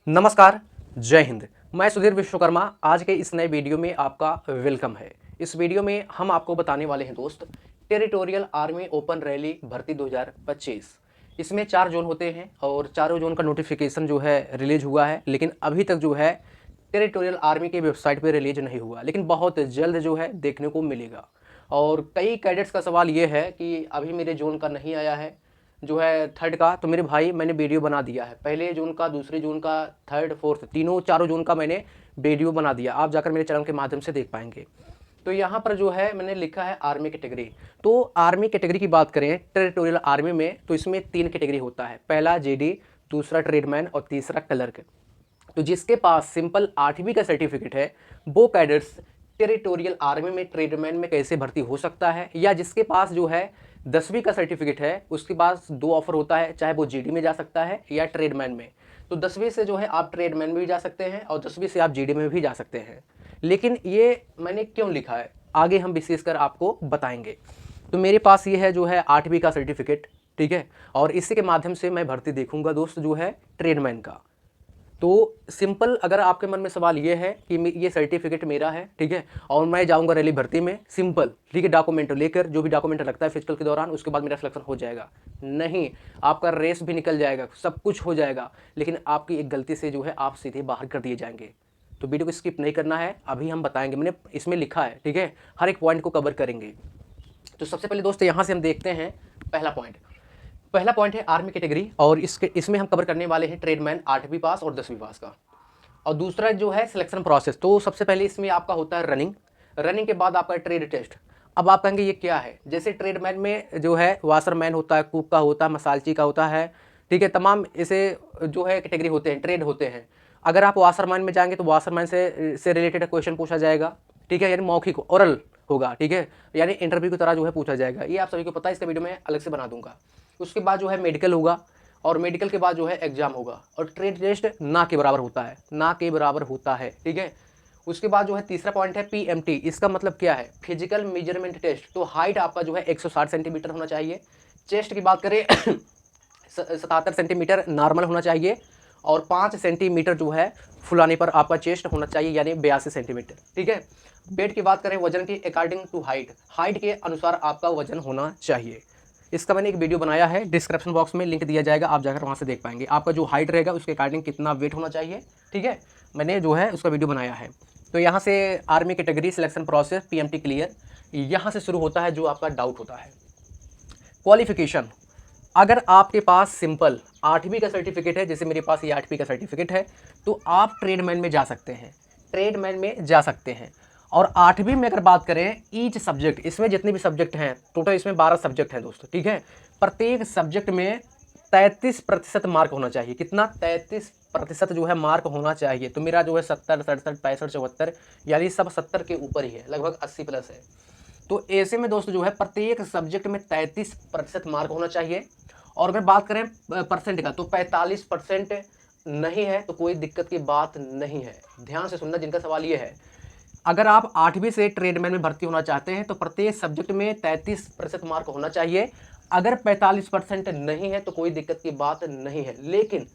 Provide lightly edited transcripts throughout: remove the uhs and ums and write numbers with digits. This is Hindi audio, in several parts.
नमस्कार, जय हिंद। मैं सुधीर विश्वकर्मा। आज के इस नए वीडियो में आपका वेलकम है। इस वीडियो में हम आपको बताने वाले हैं दोस्त, टेरिटोरियल आर्मी ओपन रैली भर्ती 2025। इसमें 4 जोन होते हैं और चारों जोन का नोटिफिकेशन जो है रिलीज हुआ है, लेकिन अभी तक जो है टेरिटोरियल आर्मी के वेबसाइट पे रिलीज नहीं हुआ, लेकिन बहुत जल्द जो है देखने को मिलेगा। और कई कैडेट्स का सवाल ये है कि अभी मेरे जोन का नहीं आया है, जो है थर्ड का। तो मेरे भाई मैंने वीडियो बना दिया है, पहले जोन का, दूसरे जोन का, थर्ड, फोर्थ, तीनों चारों जोन का मैंने वीडियो बना दिया। आप जाकर मेरे चैनल के माध्यम से देख पाएंगे। तो यहाँ पर जो है मैंने लिखा है आर्मी कैटेगरी। तो आर्मी कैटेगरी की बात करें टेरिटोरियल आर्मी में, तो इसमें 3 कैटेगरी होता है। पहला जेडी, दूसरा ट्रेडमैन और तीसरा क्लर्क। तो जिसके पास सिंपल 8वीं का सर्टिफिकेट है वो कैडेट्स टेरिटोरियल आर्मी में ट्रेडमैन में कैसे भर्ती हो सकता है, या जिसके पास जो है 10वीं का सर्टिफिकेट है उसके पास 2 ऑफर होता है, चाहे वो जीडी में जा सकता है या ट्रेडमैन में। तो 10वीं से जो है आप ट्रेडमैन में भी जा सकते हैं और 10वीं से आप जीडी में भी जा सकते हैं। लेकिन ये मैंने क्यों लिखा है आगे हम विशेषकर आपको बताएंगे। तो मेरे पास ये है जो है 8वीं का सर्टिफिकेट, ठीक है, और इसी के माध्यम से मैं भर्ती देखूंगा दोस्त जो है ट्रेडमैन का। तो सिंपल, अगर आपके मन में सवाल ये है कि ये सर्टिफिकेट मेरा है, ठीक है, और मैं जाऊंगा रैली भर्ती में, सिंपल, ठीक है, डॉक्यूमेंट लेकर, जो भी डॉक्यूमेंट लगता है फिजिकल के दौरान, उसके बाद मेरा सिलेक्शन हो जाएगा। नहीं, आपका रेस भी निकल जाएगा, सब कुछ हो जाएगा, लेकिन आपकी एक गलती से जो है आप सीधे बाहर कर दिए जाएंगे। तो वीडियो को स्किप नहीं करना है, अभी हम बताएंगे, मैंने इसमें लिखा है, ठीक है, हर एक पॉइंट को कवर करेंगे। तो सबसे पहले दोस्त यहाँ से हम देखते हैं पहला पॉइंट है आर्मी कैटेगरी, और इसमें हम कवर करने वाले हैं ट्रेडमैन 8वीं पास और 10वीं पास का। और दूसरा जो है सिलेक्शन प्रोसेस। तो सबसे पहले इसमें आपका होता है रनिंग के बाद आपका ट्रेड टेस्ट। अब आप कहेंगे ये क्या है? जैसे ट्रेडमैन में जो है वाशरमैन होता है, कुक का होता है, मसालची का होता है, ठीक है, तमाम इसे जो है कैटेगरी होते हैं, ट्रेड होते हैं। अगर आप वाशरमैन में जाएंगे तो वाशरमैन से रिलेटेड क्वेश्चन पूछा जाएगा, ठीक है, यानी मौखिक ओरल होगा, ठीक है, यानी इंटरव्यू की तरह जो है पूछा जाएगा। ये आप सभी को पता है, इसका वीडियो मैं अलग से बना दूंगा। उसके बाद जो है मेडिकल होगा, और मेडिकल के बाद जो है एग्जाम होगा, और ट्रेड टेस्ट ना के बराबर होता है, ठीक है। उसके बाद जो है तीसरा पॉइंट है पीएमटी। इसका मतलब क्या है? Physical measurement test. तो हाइट आपका जो है 160 सेंटीमीटर होना चाहिए। चेस्ट की बात करें 77 सेंटीमीटर नॉर्मल होना चाहिए, और 5 सेंटीमीटर जो है फुलाने पर आपका चेस्ट होना चाहिए, यानी 82 सेंटीमीटर, ठीक है। वेट की बात करें वजन की, अकॉर्डिंग टू हाइट के अनुसार आपका वजन होना चाहिए। इसका मैंने एक वीडियो बनाया है, डिस्क्रिप्शन बॉक्स में लिंक दिया जाएगा, आप जाकर वहाँ से देख पाएंगे आपका जो हाइट रहेगा उसके अकॉर्डिंग कितना वेट होना चाहिए, ठीक है। मैंने जो है उसका वीडियो बनाया है। तो यहाँ से army category, selection process, PMT clear, यहाँ से शुरू होता है जो आपका डाउट होता है। क्वालिफिकेशन, अगर आपके पास सिंपल 8वीं का सर्टिफिकेट है, जैसे मेरे पास ये 8वीं का सर्टिफिकेट है, तो आप ट्रेडमैन में जा सकते हैं। और 8वीं में अगर बात करें ईच सब्जेक्ट, इसमें जितने भी सब्जेक्ट हैं, टोटल इसमें 12 सब्जेक्ट हैं दोस्तों, ठीक है। प्रत्येक सब्जेक्ट में 33% मार्क होना चाहिए। कितना? 33% जो है मार्क होना चाहिए। तो मेरा जो है 70, 67, 65, 74, यानी सब 70 के ऊपर ही है, लगभग 80 प्लस है। तो ऐसे में दोस्तों जो है प्रत्येक सब्जेक्ट में 33% मार्क होना चाहिए। और अगर बात करें परसेंट का, तो 45% नहीं है तो कोई दिक्कत की बात नहीं है। ध्यान से सुनना जिनका सवाल ये है, अगर आप 8वीं से ट्रेडमैन में भर्ती होना चाहते हैं तो प्रत्येक सब्जेक्ट में 33% मार्क होना चाहिए। अगर 45% नहीं है तो कोई दिक्कत की बात नहीं है, लेकिन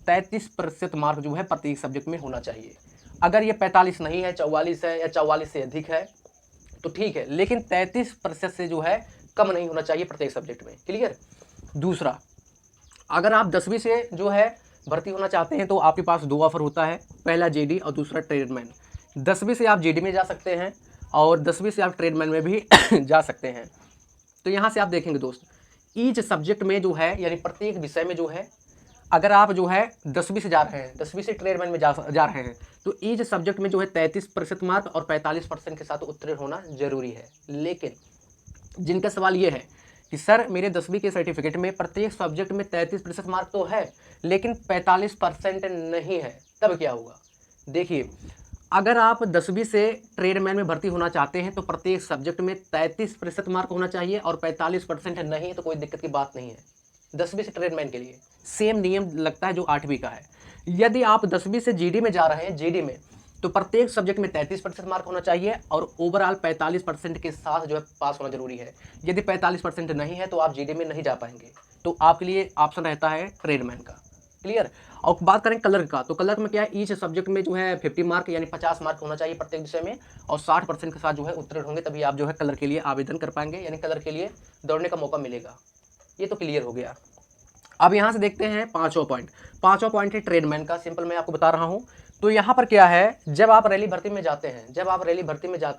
33% मार्क जो है प्रत्येक सब्जेक्ट में होना चाहिए। अगर ये 45 नहीं है, 44 है, या 44 से अधिक है तो ठीक है, लेकिन 33% से जो है कम नहीं होना चाहिए प्रत्येक सब्जेक्ट में। क्लियर? दूसरा, अगर आप 10वीं से जो है भर्ती होना चाहते हैं तो आपके पास 2 ऑफर होता है, पहला जेडी और दूसरा ट्रेडमैन। 10वीं से आप जेडी में जा सकते हैं और 10वीं से आप ट्रेडमैन में भी जा सकते हैं। तो यहाँ से आप देखेंगे दोस्त, ईच सब्जेक्ट में जो है, यानी प्रत्येक विषय में जो है, अगर आप जो है 10वीं से जा रहे हैं, 10वीं से ट्रेडमैन में जा रहे हैं, तो ईच सब्जेक्ट में जो है 33% मार्क और 45% के साथ उत्तीर्ण होना जरूरी है। लेकिन जिनका सवाल ये है कि सर मेरे 10वीं के सर्टिफिकेट में प्रत्येक सब्जेक्ट में 33% मार्क तो है, लेकिन 45% नहीं है, तब क्या होगा? देखिए, अगर आप 10वीं से ट्रेडमैन में भर्ती होना चाहते हैं तो प्रत्येक सब्जेक्ट में 33% मार्क होना चाहिए, और 45% नहीं है तो कोई दिक्कत की बात नहीं है। 10वीं से ट्रेडमैन के लिए सेम नियम लगता है जो 8वीं का है। यदि आप 10वीं से जीडी में जा रहे हैं, जीडी में, तो प्रत्येक सब्जेक्ट में 33% मार्क होना चाहिए, और ओवरऑल 45% के साथ जो है पास होना जरूरी है। यदि 45% नहीं है तो आप जीडी में नहीं जा पाएंगे, तो आपके लिए ऑप्शन रहता है ट्रेडमैन का। क्लियर। और बात करें कलर का, तो कलर में क्या है, ईच सब्जेक्ट में जो है 50 मार्क यानी 50 मार्क होना चाहिए प्रत्येक विषय में, और 60% के साथ जो है उत्तीर्ण होंगे, तभी आप जो है कलर के लिए आवेदन कर पाएंगे, यानी कलर के लिए दौड़ने का मौका मिलेगा। ये तो क्लियर हो गया। अब यहाँ से देखते हैं पांचवा पॉइंट। पांचवा पॉइंट है ट्रेडमैन का। सिंपल मैं आपको बता रहा हूँ। तो यहाँ पर क्या है, जब आप रैली भर्ती में जाते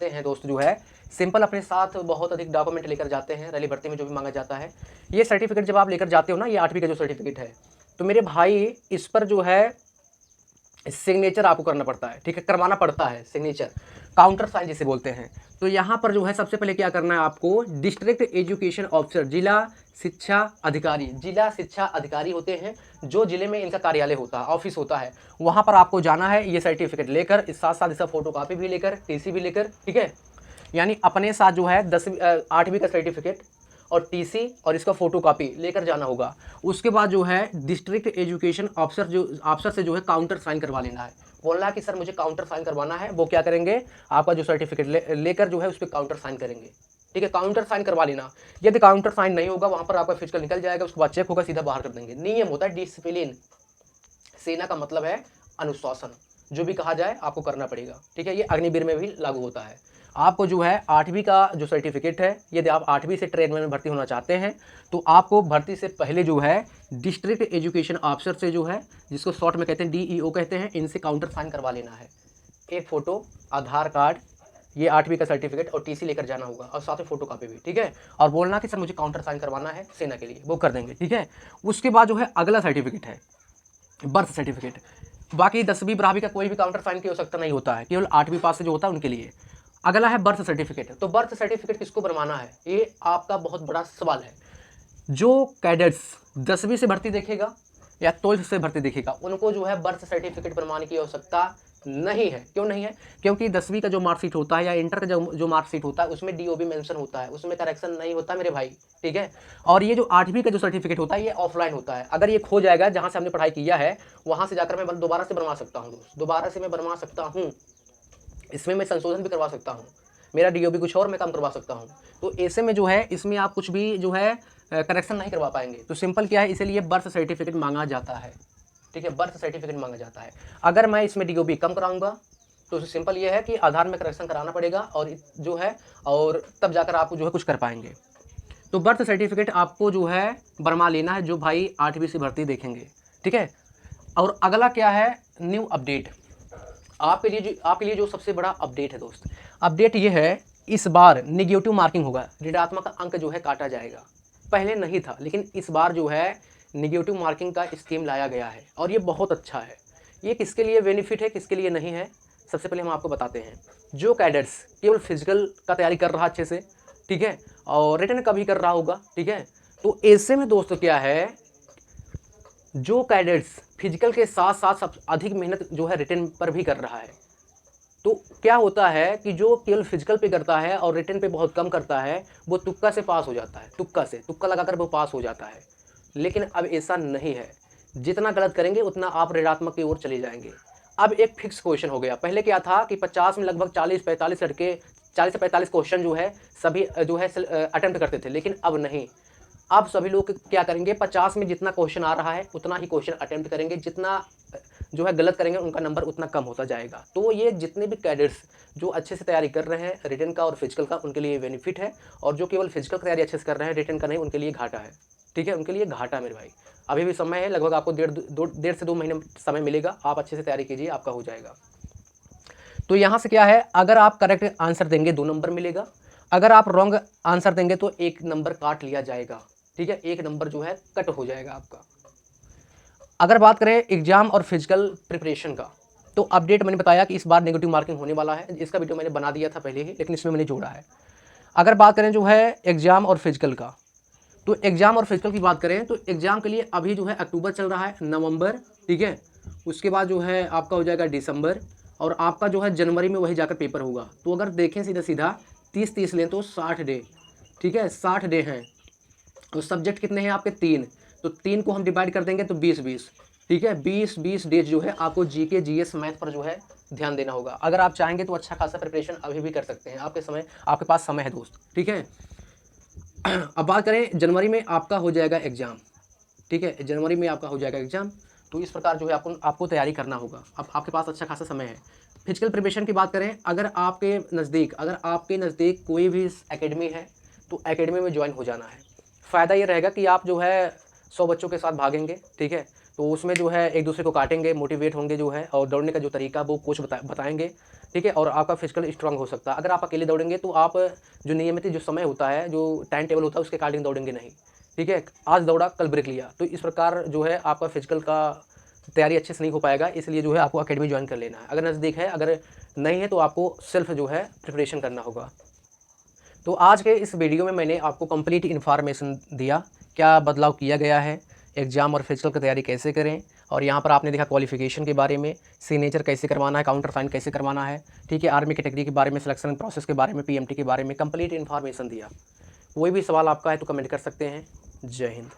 हैं, दोस्त जो है सिंपल अपने साथ बहुत अधिक डॉक्यूमेंट लेकर जाते हैं। रैली भर्ती में जो भी मांगा जाता है, ये सर्टिफिकेट जब आप लेकर जाते हो ना, ये 8वीं का जो सर्टिफिकेट है, तो मेरे भाई इस पर जो है सिग्नेचर आपको करना पड़ता है, ठीक है, करवाना पड़ता है सिग्नेचर, काउंटर साइन जिसे बोलते हैं। तो यहाँ पर जो है सबसे पहले क्या करना है आपको, डिस्ट्रिक्ट एजुकेशन ऑफिसर, जिला शिक्षा अधिकारी होते हैं, जो जिले में इनका कार्यालय होता है, ऑफिस होता है, वहाँ पर आपको जाना है ये सर्टिफिकेट लेकर, इस साथ साथ इसका फोटोकॉपी भी लेकर, टीसी भी लेकर, ठीक है, यानी अपने साथ जो है 8वीं का सर्टिफिकेट और टीसी और इसका फोटोकॉपी लेकर जाना होगा। उसके बाद जो है डिस्ट्रिक्ट एजुकेशन ऑफिसर से जो है काउंटर साइन करवा लेना है। बोलना है कि सर मुझे काउंटर साइन करवाना है, वो क्या करेंगे, आपका जो सर्टिफिकेट लेकर जो है उस पर काउंटर साइन करेंगे, ठीक है, काउंटर साइन करवा लेना। यदि काउंटर साइन नहीं होगा, वहां पर आपका फिजिकल निकल जाएगा, उसके बाद चेक होगा, सीधा बाहर कर देंगे। नियम होता है डिसिप्लिन, सेना का मतलब है अनुशासन, जो भी कहा जाए आपको करना पड़ेगा, ठीक है। ये अग्निवीर में भी लागू होता है। आपको जो है 8वीं का जो सर्टिफिकेट है, यदि आप 8वीं से ट्रेडमैन में भर्ती होना चाहते हैं, तो आपको भर्ती से पहले जो है डिस्ट्रिक्ट एजुकेशन ऑफिसर से जो है, जिसको शॉर्ट में कहते हैं डीईओ कहते हैं, इनसे काउंटर साइन करवा लेना है। एक फोटो, आधार कार्ड, ये 8वीं का सर्टिफिकेट और टीसी लेकर जाना होगा, और साथ में फोटो कॉपी भी, ठीक है। और बोलना कि सर मुझे काउंटर साइन करवाना है सेना के लिए, वो कर देंगे, ठीक है। उसके बाद जो है अगला सर्टिफिकेट है बर्थ सर्टिफिकेट। बाकी 10वीं 12वीं का कोई भी काउंटर साइन की आवश्यकता नहीं होता है, केवल 8वीं पास से जो होता है उनके लिए। अगला है बर्थ सर्टिफिकेट। तो बर्थ सर्टिफिकेट किसको बनवाना है, ये आपका बहुत बड़ा सवाल है। जो कैडेट्स 10वीं से भर्ती देखेगा या 12th से भर्ती देखेगा, उनको जो है बर्थ सर्टिफिकेट बनवाने की आवश्यकता नहीं है। क्यों नहीं है, क्योंकि 10वीं का जो मार्कशीट होता है या इंटर का जो मार्कशीट होता है, उसमें डीओबी मेंशन होता है, उसमें करेक्शन नहीं होता मेरे भाई, ठीक है। और ये जो 8वीं का जो सर्टिफिकेट होता है, ये ऑफलाइन होता है। अगर ये खो जाएगा, जहाँ से हमने पढ़ाई किया है वहाँ से जाकर मैं दोबारा से बनवा सकता हूँ दोस्त, दोबारा से मैं बनवा सकता हूँ, इसमें मैं संशोधन भी करवा सकता हूँ, मेरा डीओबी कुछ और मैं काम करवा सकता हूँ। तो ऐसे में जो है इसमें आप कुछ भी जो है करेक्शन नहीं करवा पाएंगे। तो सिंपल क्या है, इसलिए बर्थ सर्टिफिकेट मांगा जाता है, ठीक है, बर्थ सर्टिफिकेट मांगा जाता है। अगर मैं इसमें डीओबी कम कराऊंगा, तो सिंपल ये है कि आधार में करेक्शन कराना पड़ेगा, और जो है और तब जाकर आप जो है कुछ कर पाएंगे। तो बर्थ सर्टिफिकेट आपको जो है बनवा लेना है, जो भाई 8वीं से भर्ती देखेंगे, ठीक है। और अगला क्या है, न्यू अपडेट। आपके लिए जो सबसे बड़ा अपडेट है दोस्त, अपडेट ये है, इस बार निगेटिव मार्किंग होगा, ऋणात्मक अंक जो है काटा जाएगा। पहले नहीं था, लेकिन इस बार जो है निगेटिव मार्किंग का स्कीम लाया गया है, और ये बहुत अच्छा है। ये किसके लिए बेनिफिट है, किसके लिए नहीं है, सबसे पहले हम आपको बताते हैं। जो कैडेट्स केवल फिजिकल का तैयारी कर रहा अच्छे से, ठीक है, और रिटन का भी कर रहा होगा, ठीक है, तो ऐसे में दोस्तों क्या है, जो कैडेट्स फिजिकल के साथ साथ सब अधिक मेहनत जो है रिटन पर भी कर रहा है, तो क्या होता है कि जो केवल फिजिकल पे करता है और रिटन पे बहुत कम करता है, वो तुक्का से पास हो जाता है, तुक्का लगाकर वो पास हो जाता है। लेकिन अब ऐसा नहीं है, जितना गलत करेंगे उतना आप ऋणात्मक की ओर चले जाएंगे। अब एक फिक्स क्वेश्चन हो गया। पहले क्या था कि 50 में लगभग 40-45 लड़के, 40 से 45 क्वेश्चन जो है सभी जो है अटेम्प्ट करते थे, लेकिन अब नहीं। अब सभी लोग क्या करेंगे, 50 में जितना क्वेश्चन आ रहा है उतना ही क्वेश्चन अटेम्प्ट करेंगे, जितना जो है गलत करेंगे उनका नंबर उतना कम होता जाएगा। तो ये जितने भी कैडेट्स जो अच्छे से तैयारी कर रहे हैं रिटन का और फिजिकल का, उनके लिए बेनिफिट है, और जो केवल फिजिकल तैयारी अच्छे से कर रहे हैं रिटन का नहीं, उनके लिए घाटा है, ठीक है, उनके लिए घाटा मेरे भाई। अभी भी समय है, लगभग आपको डेढ़ से 2 महीने समय मिलेगा, आप अच्छे से तैयारी कीजिए, आपका हो जाएगा। तो यहाँ से क्या है, अगर आप करेक्ट आंसर देंगे 2 नंबर मिलेगा, अगर आप रॉन्ग आंसर देंगे तो 1 नंबर काट लिया जाएगा, ठीक है, 1 नंबर जो है कट हो जाएगा आपका। अगर बात करें एग्जाम और फिजिकल प्रिपरेशन का, तो अपडेट मैंने बताया कि इस बार नेगेटिव मार्किंग होने वाला है, इसका वीडियो मैंने बना दिया था पहले ही, लेकिन इसमें मैंने जोड़ा है। अगर बात करें जो है एग्जाम और फिजिकल का, तो एग्जाम और फिजिकल की बात करें तो एग्जाम के लिए अभी जो है अक्टूबर चल रहा है, नवंबर, ठीक है, उसके बाद जो है आपका हो जाएगा दिसंबर, और आपका जो है जनवरी में वही जाकर पेपर होगा। तो अगर देखें सीधा सीधा 30-30 लें तो 60 डे, ठीक है, 60 डे हैं। और सब्जेक्ट कितने हैं आपके, 3, तो 3 को हम डिवाइड कर देंगे तो 20-20, ठीक है, 20-20 डेज जो है आपको जीके जीएस मैथ पर जो है ध्यान देना होगा। अगर आप चाहेंगे तो अच्छा खासा प्रिपरेशन अभी भी कर सकते हैं, आपके पास समय है दोस्त, ठीक है। अब बात करें जनवरी में आपका हो जाएगा एग्जाम, ठीक है, जनवरी में आपका हो जाएगा एग्जाम। तो इस प्रकार जो है आपको तैयारी करना होगा। अब आपके पास अच्छा खासा समय है। फिजिकल प्रिपरेशन की बात करें, अगर आपके नज़दीक कोई भी एकेडमी है तो एकेडमी में ज्वाइन हो जाना है। फ़ायदा ये रहेगा कि आप जो है 100 बच्चों के साथ भागेंगे, ठीक है? तो उसमें जो है एक दूसरे को काटेंगे, मोटिवेट होंगे जो है, और दौड़ने का जो तरीका वो कोच बताएँगे, ठीक है? और आपका फिजिकल स्ट्रांग हो सकता है। अगर आप अकेले दौड़ेंगे तो आप जो नियमित जो समय होता है, जो टाइम टेबल होता है, उसके अकॉर्डिंग दौड़ेंगे नहीं, ठीक है? आज दौड़ा, कल ब्रेक लिया, तो इस प्रकार जो है आपका फिजिकल का तैयारी अच्छे से नहीं हो पाएगा। इसलिए जो है आपको अकेडमी ज्वाइन कर लेना है। अगर नज़दीक है, अगर नहीं है तो आपको सेल्फ जो है प्रिपरेशन करना होगा। तो आज के इस वीडियो में मैंने आपको कंप्लीट इन्फॉर्मेशन दिया, क्या बदलाव किया गया है, एग्ज़ाम और फिजिकल की तैयारी कैसे करें, और यहाँ पर आपने देखा क्वालिफ़िकेशन के बारे में, सिग्नेचर कैसे करवाना है, काउंटर साइन कैसे करवाना है, ठीक है? आर्मी कैटेगरी के बारे में, सिलेक्शन प्रोसेस के बारे में, पीएमटी के बारे में कंप्लीट इन्फॉर्मेशन दिया। कोई भी सवाल आपका है तो कमेंट कर सकते हैं। जय हिंद।